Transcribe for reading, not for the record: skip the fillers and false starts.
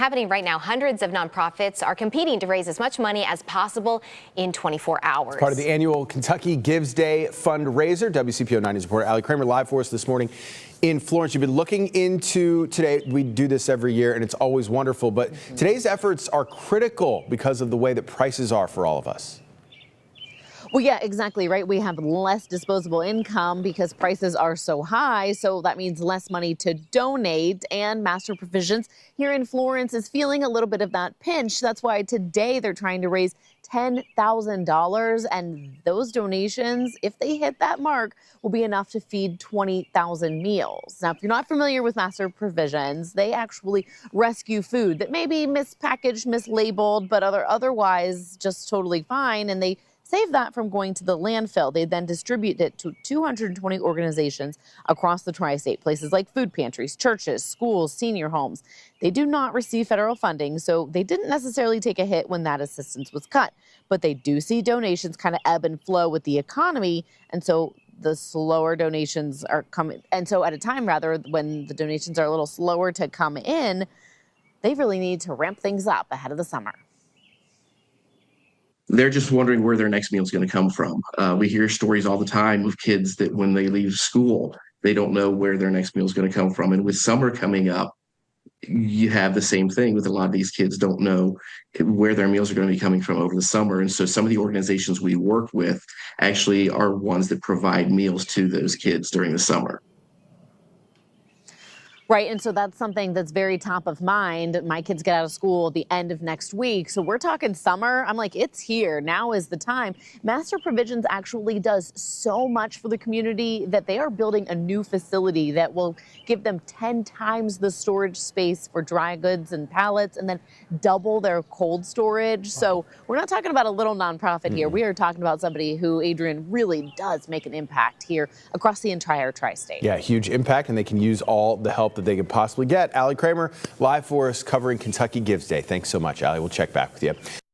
happening right now. Hundreds of nonprofits are competing to raise as much money as possible in 24 hours. Part of the annual Kentucky Gives Day fundraiser. WCPO 9 News reporter Allie Kramer live for us this morning in Florence. You've been looking into today. We do this every year, and it's always wonderful. But today's efforts are critical because of the way that prices are for all of us. Well, yeah, exactly right. We have less disposable income because prices are so high. So that means less money to donate. And Master Provisions here in Florence is feeling a little bit of that pinch. That's why today they're trying to raise $10,000. And those donations, if they hit that mark, will be enough to feed 20,000 meals. Now, if you're not familiar with Master Provisions, they actually rescue food that may be mispackaged, mislabeled, but otherwise just totally fine. And they save that from going to the landfill. They then distribute it to 220 organizations across the tri-state, places like food pantries, churches, schools, senior homes. They do not receive federal funding, so they didn't necessarily take a hit when that assistance was cut. But they do see donations kind of ebb and flow with the economy, and so the slower donations are coming. And so at a time, rather, when the donations are a little slower to come in, they really need to ramp things up ahead of the summer. They're just wondering where their next meal is going to come from. We hear stories all the time of kids that when they leave school, they don't know where their next meal is going to come from. And with summer coming up, you have the same thing with a lot of these kids don't know where their meals are going to be coming from over the summer. And so some of the organizations we work with actually are ones that provide meals to those kids during the summer. Right, and so that's something that's very top of mind. My kids get out of school at the end of next week, so we're talking summer. I'm like, it's here. Now is the time. Master Provisions actually does so much for the community that they are building a new facility that will give them 10 times the storage space for dry goods and pallets, and then double their cold storage. So we're not talking about a little nonprofit here. We are talking about somebody who, Adrian, really does make an impact here across the entire tri-state. Yeah, huge impact, and they can use all the help that they could possibly get. Allie Kramer live for us covering Kentucky Gives Day. Thanks so much, Allie. We'll check back with you.